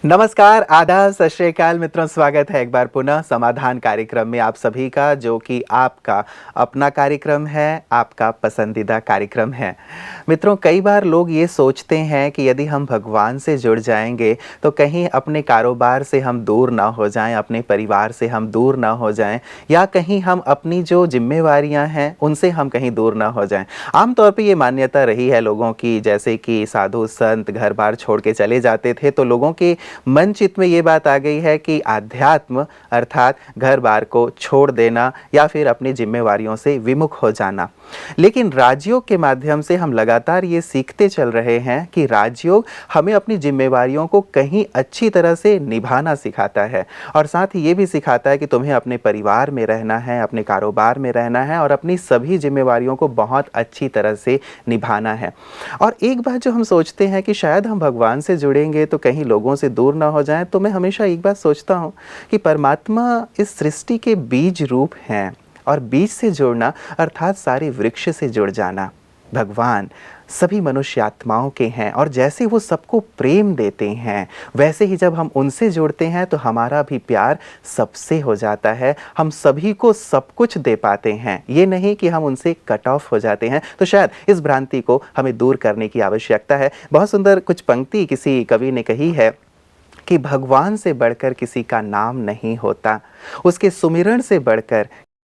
नमस्कार, आदाब, सत श्री अकाल मित्रों, स्वागत है एक बार पुनः समाधान कार्यक्रम में आप सभी का, जो कि आपका अपना कार्यक्रम है, आपका पसंदीदा कार्यक्रम है। मित्रों, कई बार लोग ये सोचते हैं कि यदि हम भगवान से जुड़ जाएंगे तो कहीं अपने कारोबार से हम दूर ना हो जाएं, अपने परिवार से हम दूर ना हो जाएं, या कहीं हम अपनी जो जिम्मेवारियां हैं उनसे हम कहीं दूर ना हो जाएं। आमतौर पर ये मान्यता रही है लोगों की, जैसे कि साधु संत घर बार छोड़ के चले जाते थे तो लोगों के मन चित्त में ये बात आ गई है कि आध्यात्म अर्थात घर बार को छोड़ देना या फिर अपनी जिम्मेवारियों से विमुख हो जाना। लेकिन राजयोग के माध्यम से हम लगातार ये सीखते चल रहे हैं कि राजयोग हमें अपनी जिम्मेवारियों को कहीं अच्छी तरह से निभाना सिखाता है, और साथ ही ये भी सिखाता है कि तुम्हें अपने परिवार में रहना है, अपने कारोबार में रहना है और अपनी सभी जिम्मेवारियों को बहुत अच्छी तरह से निभाना है। और एक बात जो हम सोचते हैं कि शायद हम भगवान से जुड़ेंगे तो कहीं लोगों से दूर ना हो जाएं, तो मैं हमेशा एक बात सोचता हूँ कि परमात्मा इस सृष्टि के बीज रूप हैं, और बीज से जुड़ना अर्थात सारे वृक्ष से जुड़ जाना। भगवान सभी मनुष्य आत्माओं के हैं, और जैसे वो सबको प्रेम देते हैं वैसे ही जब हम उनसे जुड़ते हैं तो हमारा भी प्यार सबसे हो जाता है, हम सभी को सब कुछ दे पाते हैं, ये नहीं कि हम उनसे कट ऑफ हो जाते हैं। तो शायद इस भ्रांति को हमें दूर करने की आवश्यकता है। बहुत सुंदर कुछ पंक्ति किसी कवि ने कही है कि भगवान से बढ़कर किसी का नाम नहीं होता, उसके सुमिरन से बढ़कर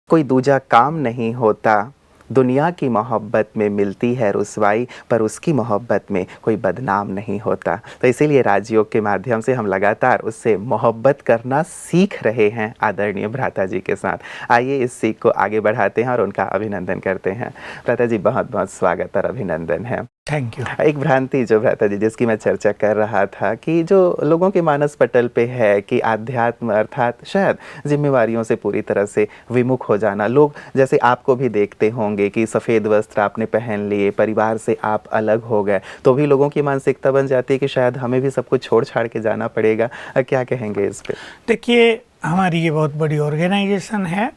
कोई दूजा काम नहीं होता, दुनिया की मोहब्बत में मिलती है रुसवाई, पर उसकी मोहब्बत में कोई बदनाम नहीं होता। तो इसीलिए राजयोग के माध्यम से हम लगातार उससे मोहब्बत करना सीख रहे हैं आदरणीय भ्राता जी के साथ। आइए इस सीख को आगे बढ़ाते हैं और उनका अभिनंदन करते हैं। भ्राता जी, बहुत बहुत स्वागत और अभिनंदन है। Thank you. एक भ्रांति जो भ्राता जी जिसकी मैं चर्चा कर रहा था कि जो लोगों के मानस पटल पे है कि आध्यात्म अर्थात शायद जिम्मेवारियों से पूरी तरह से विमुख हो जाना। लोग जैसे आपको भी देखते होंगे कि सफ़ेद वस्त्र आपने पहन लिए, परिवार से आप अलग हो गए, तो भी लोगों की मानसिकता बन जाती है कि शायद हमें भी सब कुछ छोड़ छाड़ के जाना पड़ेगा। क्या कहेंगे इस पर? देखिए, हमारी ये बहुत बड़ी ऑर्गेनाइजेशन है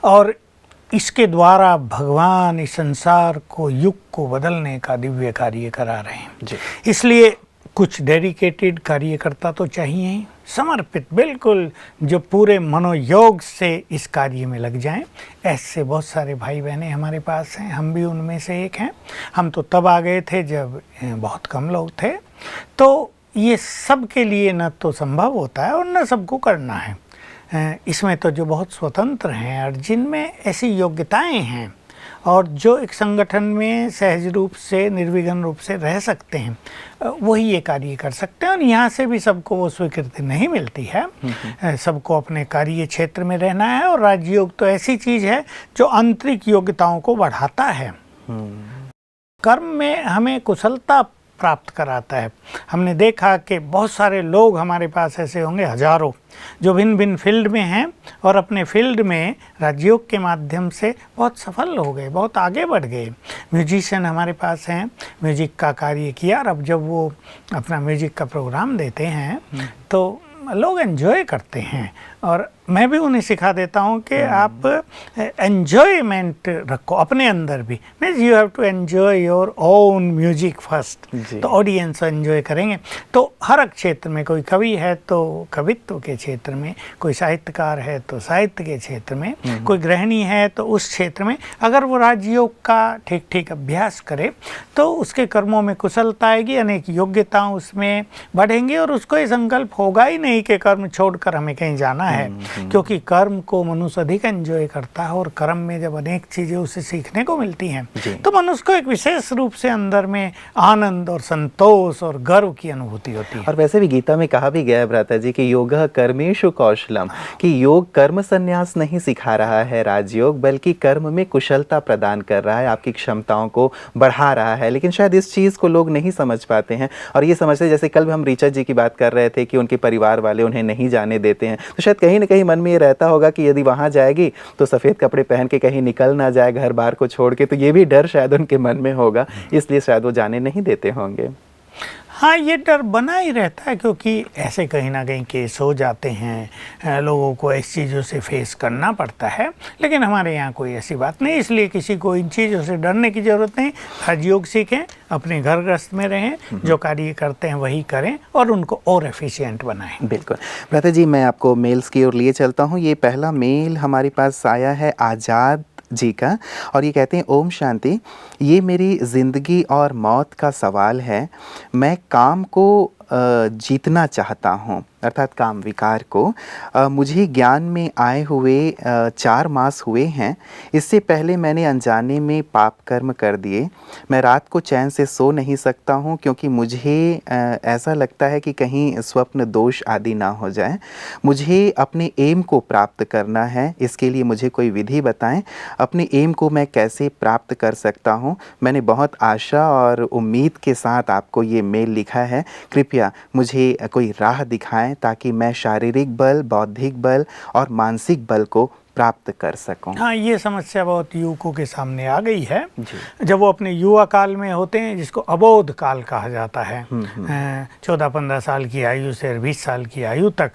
और इसके द्वारा भगवान इस संसार को, युग को बदलने का दिव्य कार्य करा रहे हैं जी। इसलिए कुछ डेडिकेटेड कार्यकर्ता तो चाहिए ही, समर्पित, बिल्कुल जो पूरे मनोयोग से इस कार्य में लग जाएं। ऐसे बहुत सारे भाई बहनें हमारे पास हैं, हम भी उनमें से एक हैं। हम तो तब आ गए थे जब बहुत कम लोग थे, तो ये सब के लिए न तो संभव होता है और न सबको करना है। इसमें तो जो बहुत स्वतंत्र हैं और जिनमें ऐसी योग्यताएं हैं और जो एक संगठन में सहज रूप से, निर्विघ्न रूप से रह सकते हैं, वही ये कार्य कर सकते हैं। और यहाँ से भी सबको वो स्वीकृति नहीं मिलती है। सबको अपने कार्य क्षेत्र में रहना है, और राजयोग तो ऐसी चीज़ है जो आंतरिक योग्यताओं को बढ़ाता है। कर्म में हमें कुशलता प्राप्त कराता है। हमने देखा कि बहुत सारे लोग हमारे पास ऐसे होंगे, हजारों, जो भिन्न भिन्न फील्ड में हैं और अपने फील्ड में राजयोग के माध्यम से बहुत सफल हो गए, बहुत आगे बढ़ गए। म्यूजिशियन हमारे पास हैं, म्यूजिक का कार्य किया, और अब जब वो अपना म्यूजिक का प्रोग्राम देते हैं तो लोग एंजॉय करते हैं। और मैं भी उन्हें सिखा देता हूँ कि आप एन्जॉयमेंट रखो अपने अंदर भी। Means you have to enjoy your own music first, तो ऑडियंस एंजॉय करेंगे। तो हर एक क्षेत्र में, कोई कवि है तो कवित्व के क्षेत्र में, कोई साहित्यकार है तो साहित्य के क्षेत्र में, कोई गृहिणी है तो उस क्षेत्र में, अगर वो राजयोग का ठीक ठीक अभ्यास करे तो उसके कर्मों में कुशलता आएगी, अनेक योग्यताएं उसमें बढ़ेंगी, और उसको ये संकल्प होगा ही नहीं कि कर्म छोड़कर हमें कहीं जाना है। क्योंकि कर्म को मनुष्य अधिक एंजॉय करता है, और कर्म में जब अनेक चीज़ें उसे सीखने को मिलती हैं तो मनुष्य को एक विशेष रूप से अंदर में आनंद और संतोष और गर्व की अनुभूति होती है। और वैसे भी गीता में कहा भी गया है भ्राता जी कि योगः कर्मेषु कौशलम, कि योग कर्म संन्यास नहीं सिखा रहा है राजयोग, बल्कि कर्म में कुशलता प्रदान कर रहा है, आपकी क्षमताओं को बढ़ा रहा है। लेकिन शायद इस चीज़ को लोग नहीं समझ पाते हैं, और ये समझते, जैसे कल हम ऋचा जी की बात कर रहे थे कि उनके परिवार वाले उन्हें नहीं जाने देते हैं, तो शायद कहीं ना कहीं मन में ये रहता होगा कि यदि वहाँ जाएगी तो सफ़ेद कपड़े पहन के कहीं निकल ना जाए घर बार को छोड़ के, तो ये भी डर शायद उनके मन में होगा, इसलिए शायद वो जाने नहीं देते होंगे। हाँ, ये डर बना ही रहता है, क्योंकि ऐसे कहीं ना कहीं केस हो जाते हैं, लोगों को इस चीज़ों से फेस करना पड़ता है। लेकिन हमारे यहाँ कोई ऐसी बात नहीं, इसलिए किसी को इन चीज़ों से डरने की ज़रूरत नहीं। राजयोग सीखें, अपने घर गृहस्थ में रहें, जो कार्य करते हैं वही करें और उनको और एफिशिएंट बनाएं। बिल्कुल भ्राता जी, मैं आपको मेल्स की ओर लिए चलता हूँ। ये पहला मेल हमारे पास आया है आज़ाद जी का, और ये कहते हैं ओम शांति। ये मेरी ज़िंदगी और मौत का सवाल है। मैं काम को जीतना चाहता हूँ, अर्थात काम विकार को। मुझे ज्ञान में आए हुए 4 मास हुए हैं। इससे पहले मैंने अनजाने में पाप कर्म कर दिए। मैं रात को चैन से सो नहीं सकता हूँ, क्योंकि मुझे ऐसा लगता है कि कहीं स्वप्न दोष आदि ना हो जाए। मुझे अपने एम को प्राप्त करना है, इसके लिए मुझे कोई विधि बताएं। अपने एम को मैं कैसे प्राप्त कर सकता हूँ? मैंने बहुत आशा और उम्मीद के साथ आपको ये मेल लिखा है। कृपया मुझे कोई राह दिखाएं ताकि मैं शारीरिक बल, बौद्धिक बल और मानसिक बल को प्राप्त कर सकूं। हाँ, ये समस्या बहुत युवकों के सामने आ गई है जी। जब वो अपने युवा काल में होते हैं, जिसको अबोध काल कहा जाता है। 14-15 साल की आयु से 20 साल की आयु तक।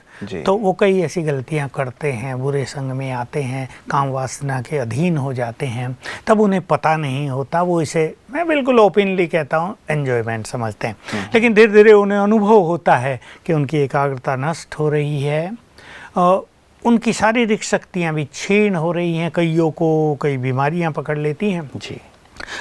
तो वो कई ऐसी गलतियां करते हैं, बुरे संग में आते हैं, काम वासना के अधीन हो जाते हैं। तब उन्हें पता नहीं होता, वो इसे, मैं बिल्कुल ओपनली कहता हूँ, एन्जॉयमेंट समझते हैं। लेकिन धीरे धीरे उन्हें अनुभव होता है कि उनकी एकाग्रता नष्ट हो रही है और उनकी शारीरिक शक्तियाँ भी क्षीण हो रही हैं। कईयों को कई बीमारियाँ पकड़ लेती हैं जी।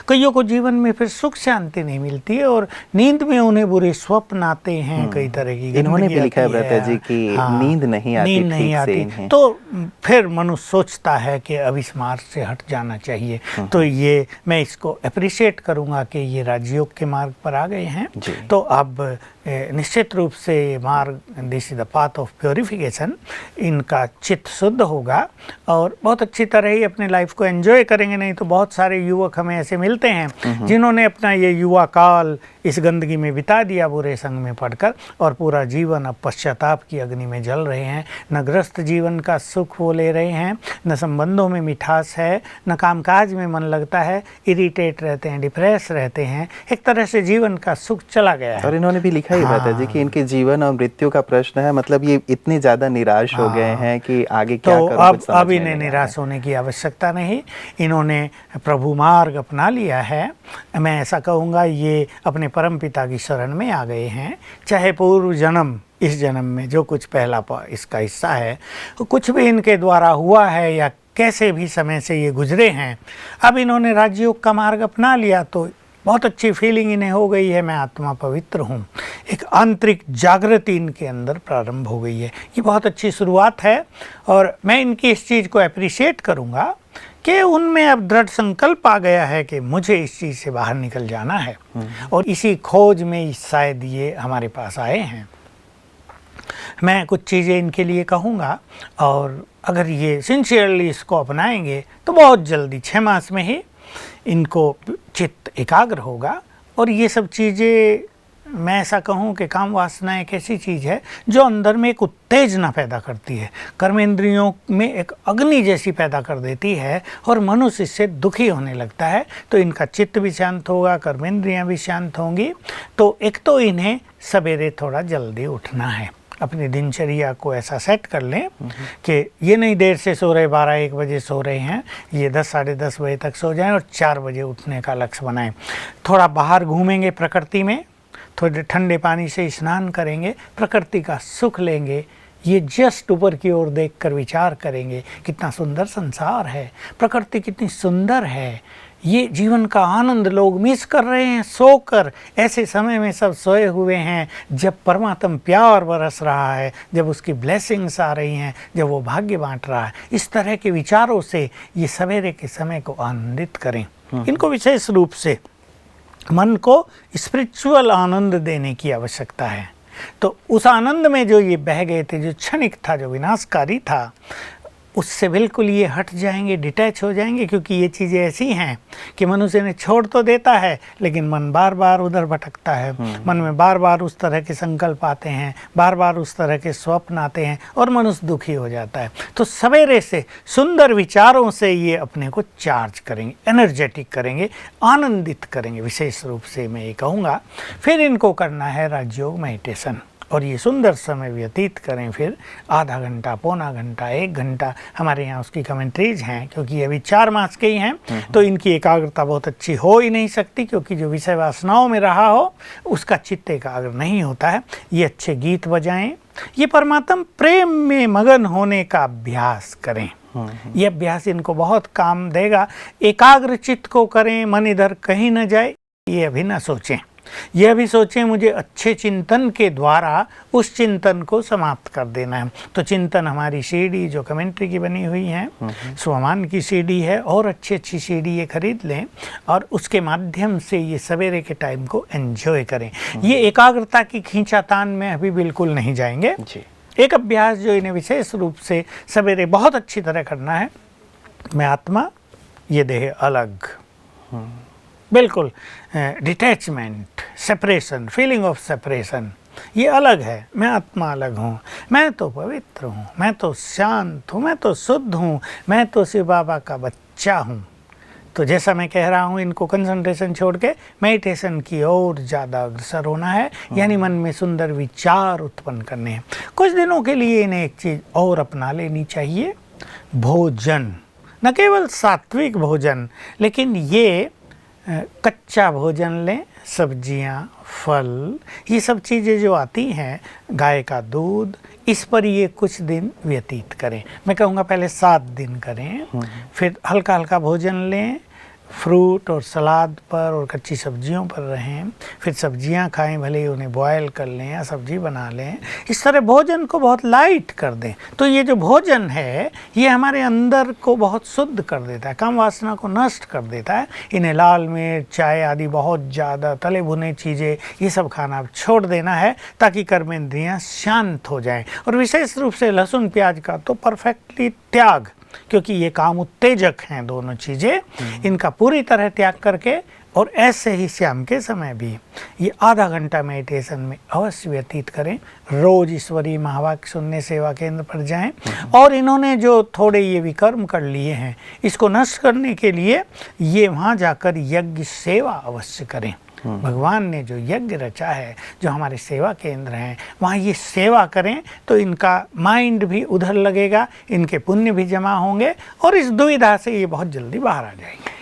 कईयों को जीवन में फिर सुख शांति नहीं मिलती है और नींद में उन्हें बुरे स्वप्न आते हैं, कई तरह की। इन्होंने भी लिखा है भ्राता जी कि नींद नहीं आती, नींद नहीं आती। तो फिर मनुष्य सोचता है कि अब इस मार्ग से हट जाना चाहिए। तो ये मैं इसको अप्रिशिएट करूँगा कि ये राजयोग के मार्ग पर आ गए हैं। तो अब निश्चित रूप से मार्ग, this is the path of purification, इनका चित्त शुद्ध होगा और बहुत अच्छी तरह ही अपने लाइफ को एंजॉय करेंगे। नहीं तो बहुत सारे युवक हमें ऐसे मिलते हैं जिन्होंने अपना ये युवा काल इस गंदगी में बिता दिया, बुरे संग में पड़कर, और पूरा जीवन अब पश्चाताप की अग्नि में जल रहे हैं। न गृहस्थ जीवन का सुख वो ले रहे हैं, न संबंधों में मिठास है, न कामकाज में मन लगता है, इरिटेट रहते हैं, डिप्रेस रहते हैं। एक तरह से जीवन का सुख चला गया है। और इन्होंने भी लिखा ही भ्राता जी कि इनके जीवन और मृत्यु का प्रश्न है। मतलब ये इतने ज़्यादा निराश हो गए हैं कि आगे क्या करूं, कुछ समझ अब में इन्हें नहीं आ निराश होने की आवश्यकता नहीं। इन्होंने प्रभु मार्ग अपना लिया है। मैं ऐसा कहूँगा, ये अपने परम पिता की शरण में आ गए हैं। चाहे पूर्व जन्म, इस जन्म में जो कुछ पहला इसका हिस्सा है, कुछ भी इनके द्वारा हुआ है या कैसे भी समय से ये गुजरे हैं, अब इन्होंने राजयोग का मार्ग अपना लिया तो बहुत अच्छी फीलिंग इन्हें हो गई है, मैं आत्मा पवित्र हूँ। एक आंतरिक जागृति इनके अंदर प्रारंभ हो गई है। ये बहुत अच्छी शुरुआत है और मैं इनकी इस चीज़ को अप्रिशिएट करूँगा कि उनमें अब दृढ़ संकल्प आ गया है कि मुझे इस चीज़ से बाहर निकल जाना है। और इसी खोज में शायद ये हमारे पास आए हैं। मैं कुछ चीज़ें इनके लिए कहूँगा और अगर ये सिंसियरली इसको अपनाएंगे तो बहुत जल्दी 6 मास में ही इनको चित्त एकाग्र होगा। और ये सब चीज़ें, मैं ऐसा कहूँ कि काम वासना एक ऐसी चीज़ है जो अंदर में एक उत्तेजना पैदा करती है, कर्मेंद्रियों में एक अग्नि जैसी पैदा कर देती है और मनुष्य इससे दुखी होने लगता है। तो इनका चित्त भी शांत होगा, कर्मेंद्रियाँ भी शांत होंगी। तो एक तो इन्हें सवेरे थोड़ा जल्दी उठना है, अपनी दिनचर्या को ऐसा सेट कर लें कि ये नहीं देर से सो रहे, 12-1 बजे सो रहे हैं, ये 10 साढ़े 10 बजे तक सो जाएं और 4 बजे उठने का लक्ष्य बनाएं। थोड़ा बाहर घूमेंगे प्रकृति में, थोड़े ठंडे पानी से स्नान करेंगे, प्रकृति का सुख लेंगे। ये जस्ट ऊपर की ओर देखकर विचार करेंगे, कितना सुंदर संसार है, प्रकृति कितनी सुंदर है, ये जीवन का आनंद लोग मिस कर रहे हैं सोकर। ऐसे समय में सब सोए हुए हैं जब परमात्मा प्यार बरस रहा है, जब उसकी ब्लेसिंग्स आ रही हैं, जब वो भाग्य बांट रहा है। इस तरह के विचारों से ये सवेरे के समय को आनंदित करें। इनको विशेष रूप से मन को स्पिरिचुअल आनंद देने की आवश्यकता है। तो उस आनंद में जो ये बह गए थे, जो क्षणिक था, जो विनाशकारी था, उससे बिल्कुल ये हट जाएंगे, डिटैच हो जाएंगे, क्योंकि ये चीज़ें ऐसी हैं कि मनुष्य ने छोड़ तो देता है लेकिन मन बार बार उधर भटकता है। मन में बार बार उस तरह के संकल्प आते हैं, बार बार उस तरह के स्वप्न आते हैं और मनुष्य दुखी हो जाता है। तो सवेरे से सुंदर विचारों से ये अपने को चार्ज करेंगे, एनर्जेटिक करेंगे, आनंदित करेंगे। विशेष रूप से मैं ये कहूँगा फिर इनको करना है राजयोग मेडिटेशन, और ये सुंदर समय व्यतीत करें। फिर आधा घंटा, पौना घंटा, 1 घंटा, हमारे यहाँ उसकी कमेंट्रीज हैं, क्योंकि अभी 4 मास के ही हैं तो इनकी एकाग्रता बहुत अच्छी हो ही नहीं सकती, क्योंकि जो विषय वासनाओं में रहा हो उसका चित्त एकाग्र नहीं होता है। ये अच्छे गीत बजाएं, ये परमात्म प्रेम में मगन होने का अभ्यास करें। ये अभ्यास इनको बहुत काम देगा। एकाग्र चित्त को करें, मन इधर कहीं न जाए, ये अभी ना सोचें। यह भी सोचें मुझे अच्छे चिंतन के द्वारा उस चिंतन को समाप्त कर देना है। तो चिंतन हमारी सीडी जो कमेंट्री की बनी हुई है, स्वामान की सीडी है, और अच्छी सीडी ये खरीद लें और उसके माध्यम से ये सवेरे के टाइम को एंजॉय करें। ये एकाग्रता की खींचातान में अभी बिल्कुल नहीं जाएंगे जी। एक अभ्यास जो इन्हें विशेष रूप से सवेरे बहुत अच्छी तरह करना है, मैं आत्मा ये देह अलग, बिल्कुल detachment, separation, feeling of separation, ये अलग है। मैं आत्मा अलग हूँ, मैं तो पवित्र हूँ, मैं तो शांत हूँ, मैं तो शुद्ध हूँ, मैं तो शिव बाबा का बच्चा हूँ। तो जैसा मैं कह रहा हूँ, इनको कंसंट्रेशन छोड़ के मेडिटेशन की ओर ज़्यादा अग्रसर होना है, यानी मन में सुंदर विचार उत्पन्न करने हैं। कुछ दिनों के लिए इन्हें एक चीज़ और अपना लेनी चाहिए, भोजन। न केवल सात्विक भोजन, लेकिन ये कच्चा भोजन लें, सब्जियां, फल, ये सब चीज़ें जो आती हैं, गाय का दूध, इस पर ये कुछ दिन व्यतीत करें। मैं कहूँगा पहले 7 दिन करें, फिर हल्का हल्का भोजन लें, फ्रूट और सलाद पर और कच्ची सब्जियों पर रहें, फिर सब्जियां खाएं, भले ही उन्हें बॉयल कर लें या सब्जी बना लें। इस तरह भोजन को बहुत लाइट कर दें। तो ये जो भोजन है ये हमारे अंदर को बहुत शुद्ध कर देता है, काम वासना को नष्ट कर देता है। इन्हें लाल मिर्च, चाय आदि बहुत ज़्यादा तले भुने चीज़ें ये सब खाना छोड़ देना है, ताकि कर्मेंद्रियाँ शांत हो जाएँ। और विशेष रूप से लहसुन प्याज का तो परफेक्टली त्याग, क्योंकि ये काम उत्तेजक हैं दोनों चीज़ें, इनका पूरी तरह त्याग करके, और ऐसे ही शाम के समय भी ये आधा घंटा मेडिटेशन में अवश्य व्यतीत करें। रोज ईश्वरीय महावाक्य सुनने सेवा केंद्र पर जाएं, और इन्होंने जो थोड़े ये विकर्म कर लिए हैं इसको नष्ट करने के लिए ये वहाँ जाकर यज्ञ सेवा अवश्य करें। भगवान ने जो यज्ञ रचा है, जो हमारे सेवा केंद्र हैं, वहाँ ये सेवा करें तो इनका माइंड भी उधर लगेगा, इनके पुण्य भी जमा होंगे, और इस दुविधा से ये बहुत जल्दी बाहर आ जाएंगे।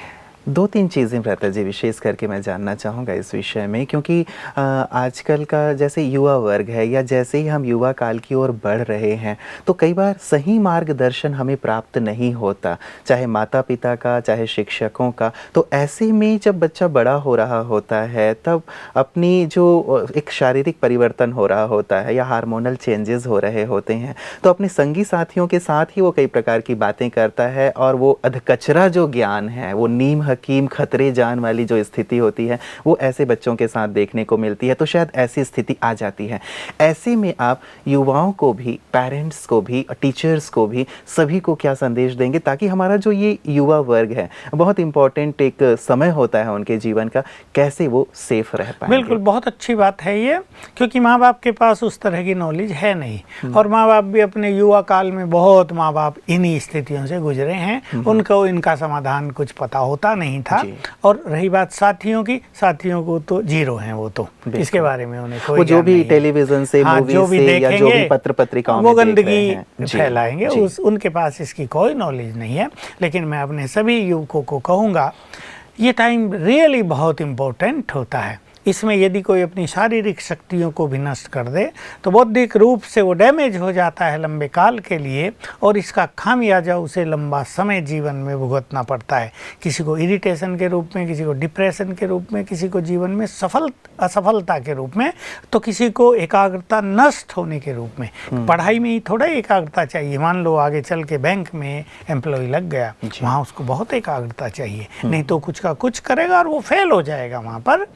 2-3 चीज़ें भ्राता जी विशेष करके मैं जानना चाहूँगा इस विषय में, क्योंकि आजकल का जैसे युवा वर्ग है, या जैसे ही हम युवा काल की ओर बढ़ रहे हैं, तो कई बार सही मार्गदर्शन हमें प्राप्त नहीं होता, चाहे माता पिता का, चाहे शिक्षकों का। तो ऐसे में जब बच्चा बड़ा हो रहा होता है, तब अपनी जो एक शारीरिक परिवर्तन हो रहा होता है या हार्मोनल चेंजेस हो रहे होते हैं, तो अपने संगी साथियों के साथ ही वो कई प्रकार की बातें करता है, और वो अधकचरा जो ज्ञान है, वो नीम हकीम खतरे जान वाली जो स्थिति होती है, वो ऐसे बच्चों के साथ देखने को मिलती है। तो शायद ऐसी स्थिति आ जाती है। ऐसे में आप युवाओं को भी, पेरेंट्स को भी, टीचर्स को भी, सभी को क्या संदेश देंगे, ताकि हमारा जो ये युवा वर्ग है, बहुत इंपॉर्टेंट एक समय होता है उनके जीवन का, कैसे वो सेफ रह पाएंगे? बिल्कुल, बहुत अच्छी बात है ये, क्योंकि माँ बाप के पास उस तरह की नॉलेज है नहीं, और माँ बाप भी अपने युवा काल में बहुत माँ बाप इन्हीं स्थितियों से गुजरे हैं, उनको इनका समाधान कुछ पता होता नहीं था। और रही बात साथियों की, साथियों को तो जीरो हैं, वो तो इसके बारे में उन्हें कोई, वो जो भी टेलीविजन से, मूवी जो भी से, या जो भी पत्र पत्रिकाओं में वो गंदगी फैलाएंगे, उनके पास इसकी कोई नॉलेज नहीं है। लेकिन मैं अपने सभी युवकों को कहूँगा, ये टाइम रियली बहुत इम्पोर्टेंट होता है। इसमें यदि कोई अपनी शारीरिक शक्तियों को भी नष्ट कर दे तो बौद्धिक रूप से वो डैमेज हो जाता है लंबे काल के लिए, और इसका खामियाजा उसे लंबा समय जीवन में भुगतना पड़ता है। किसी को इरिटेशन के रूप में, किसी को डिप्रेशन के रूप में, किसी को जीवन में असफलता के रूप में, तो किसी को एकाग्रता नष्ट होने के रूप में। पढ़ाई में ही थोड़ा एकाग्रता चाहिए। मान लो आगे चल के बैंक में एम्प्लॉय लग गया, वहाँ उसको बहुत एकाग्रता चाहिए, नहीं तो कुछ का कुछ करेगा और वो फेल हो जाएगा वहाँ पर।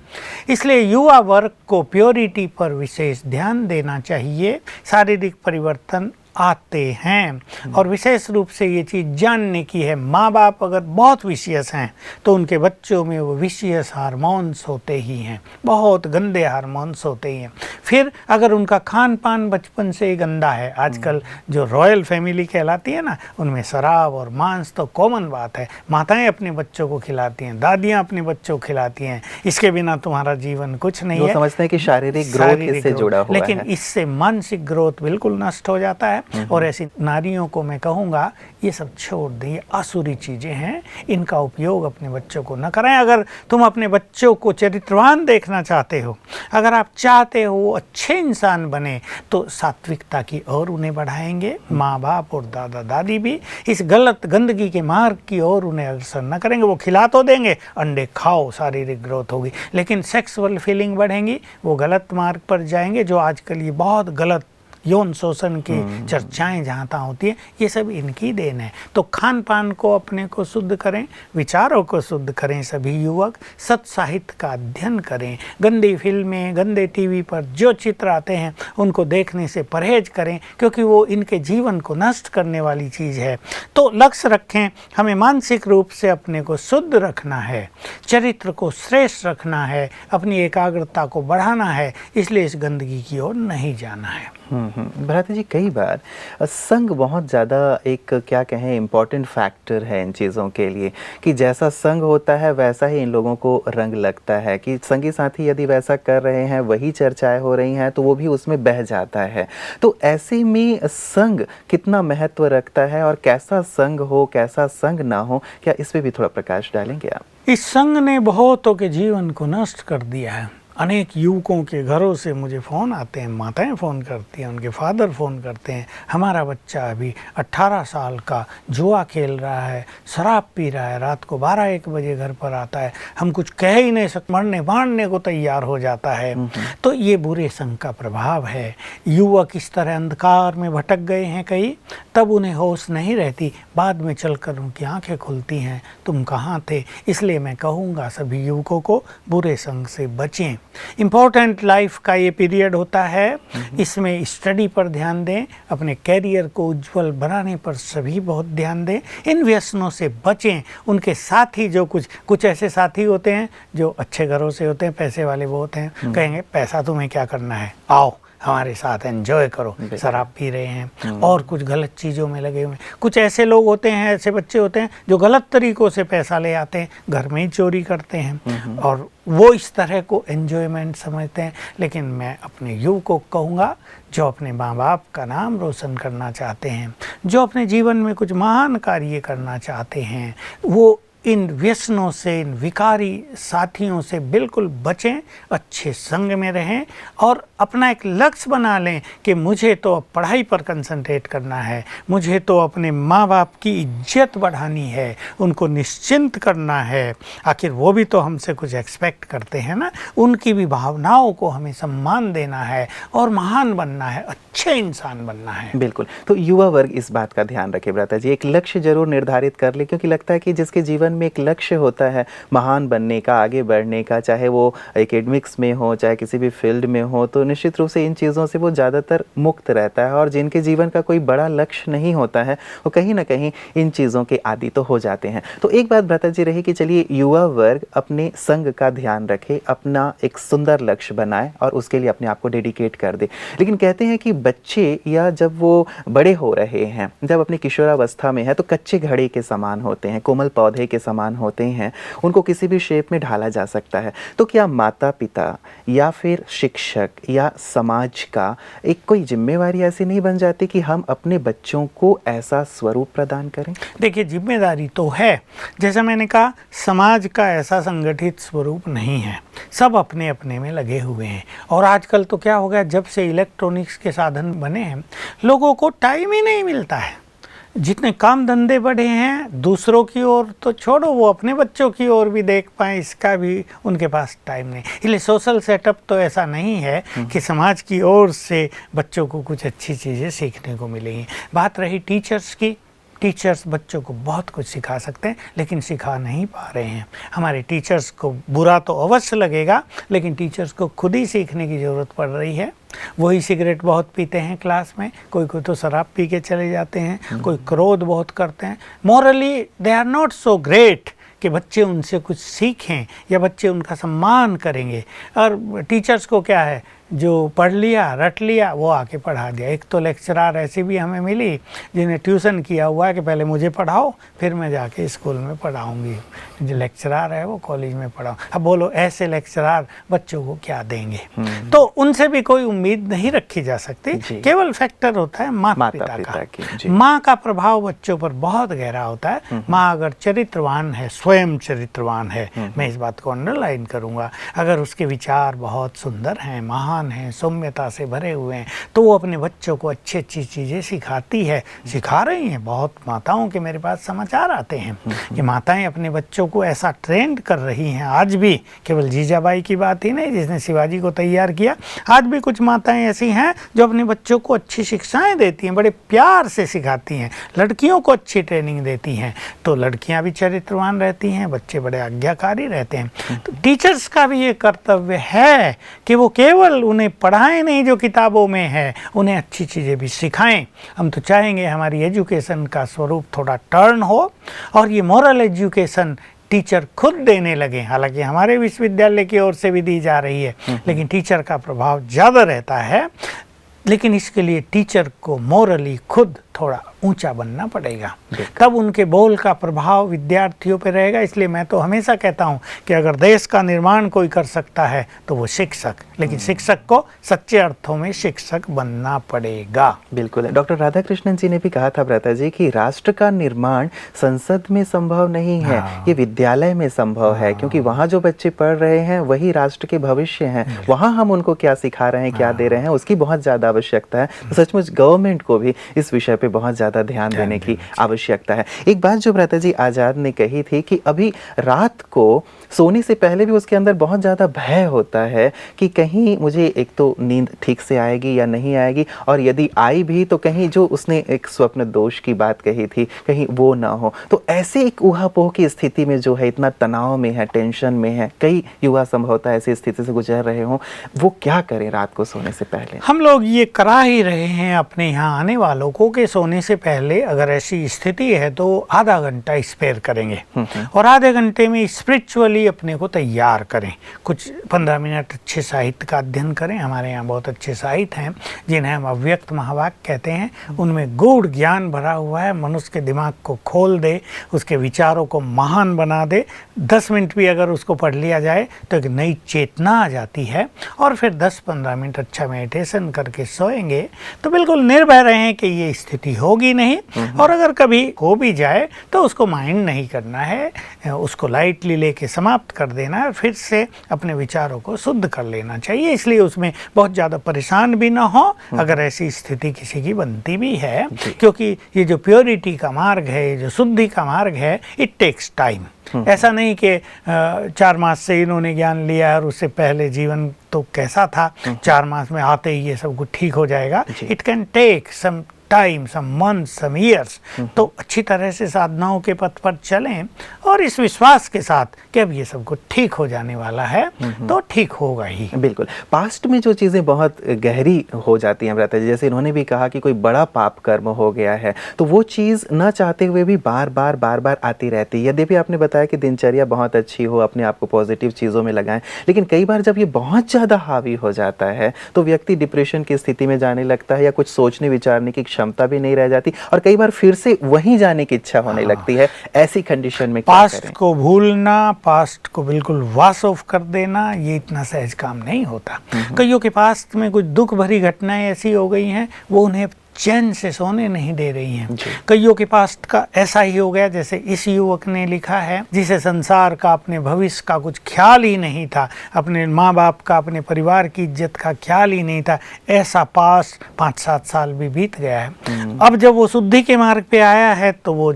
इसलिए युवा वर्ग को प्योरिटी पर विशेष ध्यान देना चाहिए। शारीरिक परिवर्तन आते हैं। और विशेष रूप से ये चीज़ जानने की है, माँ बाप अगर बहुत विशियस हैं तो उनके बच्चों में वो विशियस हार्मोन्स होते ही हैं, बहुत गंदे हार्मोन्स होते ही हैं। फिर अगर उनका खान पान बचपन से ही गंदा है, आजकल जो रॉयल फैमिली कहलाती है ना, उनमें शराब और मांस तो कॉमन बात है। माताएं अपने बच्चों को खिलाती हैं, दादियाँ अपने बच्चों को खिलाती हैं, इसके बिना तुम्हारा जीवन कुछ नहीं है। समझते हैं कि शारीरिक ग्रोथ इससे जुड़ा हुआ लेकिन है, इससे मानसिक ग्रोथ बिल्कुल नष्ट हो जाता है। और ऐसी नारियों को मैं कहूँगा ये सब छोड़ दें, ये आसुरी चीज़ें हैं, इनका उपयोग अपने बच्चों को न करें। अगर तुम अपने बच्चों को चरित्रवान देखना चाहते हो, अगर आप चाहते हो वो अच्छे इंसान बने, तो सात्विकता की ओर उन्हें बढ़ाएंगे। माँ बाप और दादा दादी भी इस गलत गंदगी के मार्ग की ओर उन्हें अग्रसर न करेंगे। वो खिला तो देंगे, अंडे खाओ, शारीरिक ग्रोथ होगी, लेकिन सेक्सुअल फीलिंग बढ़ेंगी, वो गलत मार्ग पर जाएंगे। जो आजकल ये बहुत गलत यौन शोषण की चर्चाएं जहाँ तहाँ होती है, ये सब इनकी देन है। तो खान पान को अपने को शुद्ध करें, विचारों को शुद्ध करें। सभी युवक सत साहित्य का अध्ययन करें, गंदी फिल्में, गंदे टीवी पर जो चित्र आते हैं उनको देखने से परहेज करें, क्योंकि वो इनके जीवन को नष्ट करने वाली चीज़ है। तो लक्ष्य रखें, हमें मानसिक रूप से अपने को शुद्ध रखना है, चरित्र को श्रेष्ठ रखना है, अपनी एकाग्रता को बढ़ाना है, इसलिए इस गंदगी की ओर नहीं जाना है। भ्राता जी, कई बार संग बहुत ज़्यादा एक क्या कहें इम्पॉर्टेंट फैक्टर है इन चीज़ों के लिए, कि जैसा संग होता है वैसा ही इन लोगों को रंग लगता है, कि संगी साथी यदि वैसा कर रहे हैं, वही चर्चाएं हो रही हैं, तो वो भी उसमें बह जाता है। तो ऐसे में संग कितना महत्व रखता है, और कैसा संग हो, कैसा संग ना हो, क्या इस पर भी थोड़ा प्रकाश डालेंगे आप? इस संग ने बहुतों के जीवन को नष्ट कर दिया है। अनेक युवकों के घरों से मुझे फ़ोन आते हैं, माताएं फ़ोन करती हैं, उनके फादर फ़ोन करते हैं, हमारा बच्चा अभी 18 साल का जुआ खेल रहा है, शराब पी रहा है, रात को 12-1 बजे घर पर आता है, हम कुछ कह ही नहीं सकते, मरने बांटने को तैयार हो जाता है। तो ये बुरे संग का प्रभाव है। युवक इस तरह अंधकार में भटक गए हैं कई, तब उन्हें होश नहीं रहती, बाद में चलकर उनकी आंखें खुलती हैं, तुम कहाँ थे। इसलिए मैं कहूँगा सभी युवकों को बुरे संग से बचें। इम्पोर्टेंट लाइफ का ये पीरियड होता है, इसमें स्टडी पर ध्यान दें, अपने कैरियर को उज्जवल बनाने पर सभी बहुत ध्यान दें, इन व्यसनों से बचें। उनके साथी जो कुछ ऐसे साथी होते हैं जो अच्छे घरों से होते हैं, पैसे वाले वो होते हैं, कहेंगे पैसा तुम्हें क्या करना है, आओ हमारे साथ एंजॉय करो, शराब पी रहे हैं और कुछ गलत चीज़ों में लगे हुए हैं। कुछ ऐसे लोग होते हैं, ऐसे बच्चे होते हैं जो गलत तरीक़ों से पैसा ले आते हैं, घर में ही चोरी करते हैं और वो इस तरह को एन्जॉयमेंट समझते हैं। लेकिन मैं अपने युवकों को कहूँगा, जो अपने माँ बाप का नाम रोशन करना चाहते हैं, जो अपने जीवन में कुछ महान कार्य करना चाहते हैं, वो इन व्यसनों से, इन विकारी साथियों से बिल्कुल बचें, अच्छे संग में रहें और अपना एक लक्ष्य बना लें कि मुझे तो अब पढ़ाई पर कंसंट्रेट करना है, मुझे तो अपने माँ बाप की इज्जत बढ़ानी है, उनको निश्चिंत करना है। आखिर वो भी तो हमसे कुछ एक्सपेक्ट करते हैं ना, उनकी भी भावनाओं को हमें सम्मान देना है और महान बनना है, अच्छे इंसान बनना है। बिल्कुल। तो युवा वर्ग इस बात का ध्यान रखे भ्राता जी, एक लक्ष्य जरूर निर्धारित कर ले, क्योंकि लगता है कि जिसके जीवन में एक लक्ष्य होता है महान बनने का, आगे बढ़ने का, चाहे वो एकेडमिक्स में हो, चाहे किसी भी फील्ड में हो, तो निश्चित रूप से इन चीज़ों से वो ज़्यादातर मुक्त रहता है। और जिनके जीवन का कोई बड़ा लक्ष्य नहीं होता है, वो कहीं ना कहीं इन चीज़ों के आदी तो हो जाते हैं। तो एक बात भ्राता जी रही कि चलिए युवा वर्ग अपने संग का ध्यान रखे, अपना एक सुंदर लक्ष्य बनाए और उसके लिए अपने आप को डेडिकेट कर दे। लेकिन कहते हैं कि बच्चे या जब वो बड़े हो रहे हैं, जब अपनी किशोरावस्था में है, तो कच्चे घड़े के समान होते हैं, कोमल पौधे के समान होते हैं, उनको किसी भी शेप में ढाला जा सकता है। तो क्या माता पिता या फिर शिक्षक या समाज का एक कोई जिम्मेवारी ऐसी नहीं बन जाती कि हम अपने बच्चों को ऐसा स्वरूप प्रदान करें? देखिए, जिम्मेदारी तो है, जैसा मैंने कहा, समाज का ऐसा संगठित स्वरूप नहीं है, सब अपने अपने में लगे हुए हैं। और आजकल तो क्या हो गया, जब से इलेक्ट्रॉनिक्स के साधन बने हैं, लोगों को टाइम ही नहीं मिलता है। जितने काम धंधे बढ़े हैं, दूसरों की ओर तो छोड़ो, वो अपने बच्चों की ओर भी देख पाएँ, इसका भी उनके पास टाइम नहीं। इसलिए सोशल सेटअप तो ऐसा नहीं है कि समाज की ओर से बच्चों को कुछ अच्छी चीज़ें सीखने को मिलेंगी। बात रही टीचर्स की, टीचर्स बच्चों को बहुत कुछ सिखा सकते हैं, लेकिन सिखा नहीं पा रहे हैं। हमारे टीचर्स को बुरा तो अवश्य लगेगा, लेकिन टीचर्स को खुद ही सीखने की ज़रूरत पड़ रही है। वही सिगरेट बहुत पीते हैं क्लास में, कोई कोई तो शराब पी के चले जाते हैं, कोई क्रोध बहुत करते हैं। Morally they are not so great कि बच्चे उनसे कुछ सीखें या बच्चे उनका सम्मान करेंगे। और टीचर्स को क्या है, जो पढ़ लिया रट लिया वो आके पढ़ा दिया। एक तो लेक्चरार ऐसी भी हमें मिली जिन्हें ट्यूशन किया हुआ है कि पहले मुझे पढ़ाओ फिर मैं जाके स्कूल में पढ़ाऊंगी। जो लेक्चरार है वो कॉलेज में पढ़ाऊँ। अब बोलो ऐसे लेक्चरार बच्चों को क्या देंगे? तो उनसे भी कोई उम्मीद नहीं रखी जा सकती। केवल फैक्टर होता है माता पिता का। माँ का प्रभाव बच्चों पर बहुत गहरा होता है। माँ अगर चरित्रवान है, स्वयं चरित्रवान है, मैं इस बात को अंडरलाइन करूँगा, अगर उसके विचार बहुत सुंदर हैं, महान हैं, सौम्यता से भरे हुए हैं, तो वो अपने बच्चों को अच्छी अच्छी चीज़ें सिखाती है, सिखा रही हैं। बहुत माताओं के मेरे पास समाचार आते हैं कि माताएं अपने बच्चों को ऐसा ट्रेंड कर रही हैं आज भी। केवल जीजाबाई की बात ही नहीं जिसने शिवाजी को तैयार किया, आज भी कुछ माताएं ऐसी हैं जो अपने बच्चों को अच्छी शिक्षाएं देती हैं, बड़े प्यार से सिखाती हैं, लड़कियों को अच्छी ट्रेनिंग देती हैं। तो लड़कियां भी चरित्रवान रहती हैं, बच्चे बड़े आज्ञाकारी रहते हैं। तो टीचर्स का भी ये कर्तव्य है कि वो केवल उन्हें पढ़ाएं नहीं जो किताबों में है, उन्हें अच्छी चीज़ें भी सिखाएं। हम तो चाहेंगे हमारी एजुकेशन का स्वरूप थोड़ा टर्न हो और ये मॉरल एजुकेशन टीचर खुद देने लगे। हालांकि हमारे विश्वविद्यालय की ओर से भी दी जा रही है, लेकिन टीचर का प्रभाव ज़्यादा रहता है। लेकिन इसके लिए टीचर को मॉरली खुद थोड़ा ऊंचा बनना पड़ेगा, तब उनके बोल का प्रभाव विद्यार्थियों पर रहेगा। इसलिए मैं तो हमेशा कहता हूं कि अगर देश का निर्माण कोई कर सकता है तो वो शिक्षक, लेकिन शिक्षक को सच्चे अर्थों में शिक्षक बनना पड़ेगा। बिल्कुल। डॉक्टर राधाकृष्णन जी ने भी कहा था भ्राता जी कि राष्ट्र का निर्माण संसद में संभव नहीं है, ये विद्यालय में संभव है, क्योंकि वहाँ जो बच्चे पढ़ रहे हैं वही राष्ट्र के भविष्य हैं। वहाँ हम उनको क्या सिखा रहे हैं, क्या दे रहे हैं, उसकी बहुत ज़्यादा आवश्यकता है। तो सचमुच गवर्नमेंट को भी इस विषय पे बहुत ज़्यादा ध्यान देने की आवश्यकता है। एक बात जो भ्राता जी आज़ाद ने कही थी कि अभी रात को सोने से पहले भी उसके अंदर बहुत ज़्यादा भय होता है कि कहीं मुझे एक तो नींद ठीक से आएगी या नहीं आएगी, और यदि आई भी तो कहीं जो उसने एक स्वप्न दोष की बात कही थी कहीं वो ना हो। तो ऐसे एक ऊहापोह की स्थिति में जो है, इतना तनाव में है, टेंशन में है, कई युवा संभवतः ऐसी स्थिति से गुजर रहे हों, वो क्या करें रात को सोने से पहले? हम लोग ये करा ही रहे हैं अपने यहाँ आने वालों को कि सोने से पहले अगर ऐसी स्थिति है तो आधा घंटा स्पेयर करेंगे और आधे घंटे में स्पिरिचुअली अपने को तैयार करें। कुछ 15 मिनट अच्छे साहित्य का अध्ययन करें। हमारे यहाँ बहुत अच्छे साहित्य हैं जिन्हें हम अव्यक्त महावाक्य कहते हैं। उनमें गूढ़ ज्ञान भरा हुआ है, मनुष्य के दिमाग को खोल दे, उसके विचारों को महान बना दे। 10 मिनट भी अगर उसको पढ़ लिया जाए तो एक नई चेतना आ जाती है, और फिर 10-15 मिनट अच्छा मेडिटेशन करके सोएंगे तो बिल्कुल निर्भय रहें कि ये स्थिति होगी नहीं, और अगर कभी हो भी जाए तो उसको माइंड नहीं करना है, उसको लाइटली लेके समाप्त कर देना है, फिर से अपने विचारों को शुद्ध कर लेना चाहिए। इसलिए उसमें बहुत ज़्यादा परेशान भी ना हो अगर ऐसी स्थिति किसी की बनती भी है, क्योंकि ये जो प्योरिटी का मार्ग है, जो शुद्धि का मार्ग है, इट टेक्स टाइम। ऐसा नहीं कि 4 मास से इन्होंने ज्ञान लिया और उससे पहले जीवन तो कैसा था, 4 मास में आते ही ये सब कुछ ठीक हो जाएगा। It can take some time, some months, some years. तो अच्छी तरह से साधनाओं के पथ पर चलें और इस विश्वास के साथ कि अब ये सब कुछ ठीक हो जाने वाला है, तो ठीक होगा ही। बिल्कुल। पास्ट में जो चीज़ें बहुत गहरी हो जाती हैं भ्राता जी, जैसे इन्होंने भी कहा कि कोई बड़ा पाप कर्म हो गया है तो वो चीज़ न चाहते हुए भी बार बार आती रहती है। यद्यपि आपने बताया कि दिनचर्या बहुत अच्छी हो, अपने आप को पॉजिटिव चीज़ों में लगाएं, लेकिन कई बार जब ये बहुत ज़्यादा हावी हो जाता है तो व्यक्ति डिप्रेशन की स्थिति में जाने लगता है, या कुछ सोचने विचारने की क्षमता भी नहीं रह जाती, और कई बार फिर से वहीं जाने की इच्छा होने लगती है। ऐसी कंडीशन में क्या पास्ट करें? को भूलना, पास्ट को बिल्कुल वॉश ऑफ कर देना, ये इतना सहज काम नहीं होता। कईयों के पास्ट में कुछ दुख भरी घटनाएं ऐसी हो गई हैं वो उन्हें चैन से सोने नहीं दे रही हैं। कईयों के पास्ट का ऐसा ही हो गया जैसे इस युवक ने लिखा है, जिसे संसार का, अपने भविष्य का कुछ ख्याल ही नहीं था, अपने माँ बाप का, अपने परिवार की इज्जत का ख्याल ही नहीं था। ऐसा पास्ट 5-7 साल भी बीत गया है। अब जब वो शुद्धि के मार्ग पे आया है तो वो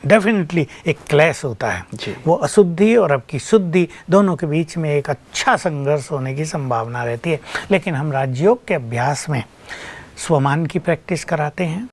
डेफिनेटली एक क्लैश होता है। वो अशुद्धि और अब की शुद्धि दोनों के बीच में एक अच्छा संघर्ष होने की संभावना रहती है। लेकिन हम राजयोग के अभ्यास में स्वमान की प्रैक्टिस कराते हैं,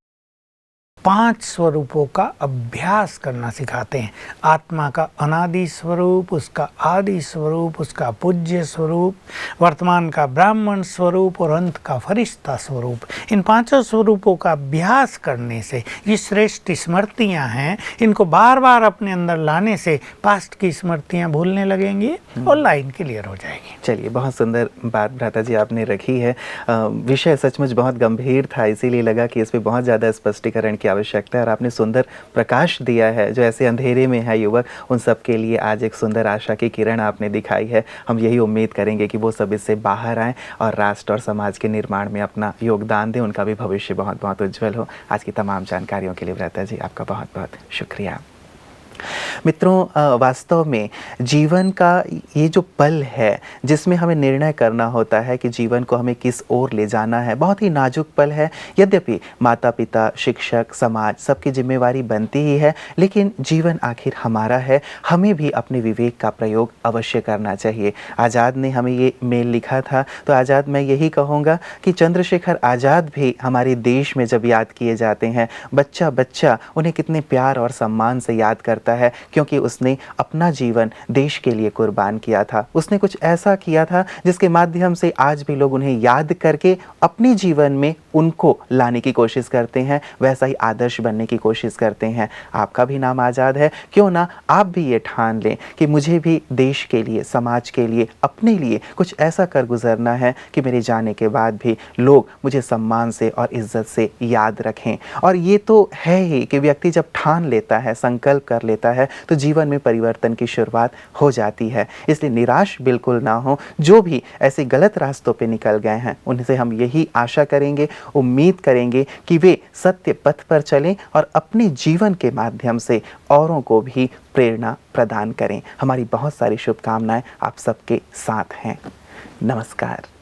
5 स्वरूपों का अभ्यास करना सिखाते हैं। आत्मा का अनादि स्वरूप, उसका आदि स्वरूप, उसका पूज्य स्वरूप, वर्तमान का ब्राह्मण स्वरूप और अंत का फरिश्ता स्वरूप। इन 5 स्वरूपों का अभ्यास करने से ये श्रेष्ठ स्मृतियाँ हैं, इनको बार बार अपने अंदर लाने से पास्ट की स्मृतियाँ भूलने लगेंगी और लाइन क्लियर हो जाएगी। चलिए, बहुत सुंदर बात भ्राता जी आपने रखी है। विषय सचमुच बहुत गंभीर था, इसीलिए लगा कि इस पे बहुत ज़्यादा स्पष्टीकरण की आवश्यकता है और आपने सुंदर प्रकाश दिया है। जो ऐसे अंधेरे में है युवक, उन सब के लिए आज एक सुंदर आशा की किरण आपने दिखाई है। हम यही उम्मीद करेंगे कि वो सब इससे बाहर आएँ और राष्ट्र और समाज के निर्माण में अपना योगदान दें, उनका भी भविष्य बहुत बहुत उज्जवल हो। आज की तमाम जानकारियों के लिए भ्राता जी आपका बहुत बहुत शुक्रिया। मित्रों, वास्तव में जीवन का ये जो पल है जिसमें हमें निर्णय करना होता है कि जीवन को हमें किस ओर ले जाना है, बहुत ही नाजुक पल है। यद्यपि माता पिता, शिक्षक, समाज सबकी जिम्मेवारी बनती ही है, लेकिन जीवन आखिर हमारा है। हमें भी अपने विवेक का प्रयोग अवश्य करना चाहिए। आज़ाद ने हमें ये मेल लिखा था, तो आज़ाद मैं यही कहूँगा कि चंद्रशेखर आज़ाद भी हमारे देश में जब याद किए जाते हैं, बच्चा बच्चा उन्हें कितने प्यार और सम्मान से याद करता है, क्योंकि उसने अपना जीवन देश के लिए कुर्बान किया था। उसने कुछ ऐसा किया था जिसके माध्यम से आज भी लोग उन्हें याद करके अपने जीवन में उनको लाने की कोशिश करते हैं, वैसा ही आदर्श बनने की कोशिश करते हैं। आपका भी नाम आज़ाद है, क्यों ना आप भी ये ठान लें कि मुझे भी देश के लिए, समाज के लिए, अपने लिए कुछ ऐसा कर गुजरना है कि मेरे जाने के बाद भी लोग मुझे सम्मान से और इज्जत से याद रखें। और ये तो है ही कि व्यक्ति जब ठान लेता है, संकल्प कर लेता है, तो जीवन में परिवर्तन की शुरुआत हो जाती है। इसलिए निराश बिल्कुल ना हो। जो भी ऐसे गलत रास्तों पे निकल गए हैं, उनसे हम यही आशा करेंगे, उम्मीद करेंगे कि वे सत्य पथ पर चलें और अपने जीवन के माध्यम से औरों को भी प्रेरणा प्रदान करें। हमारी बहुत सारी शुभकामनाएं आप सबके साथ हैं। नमस्कार।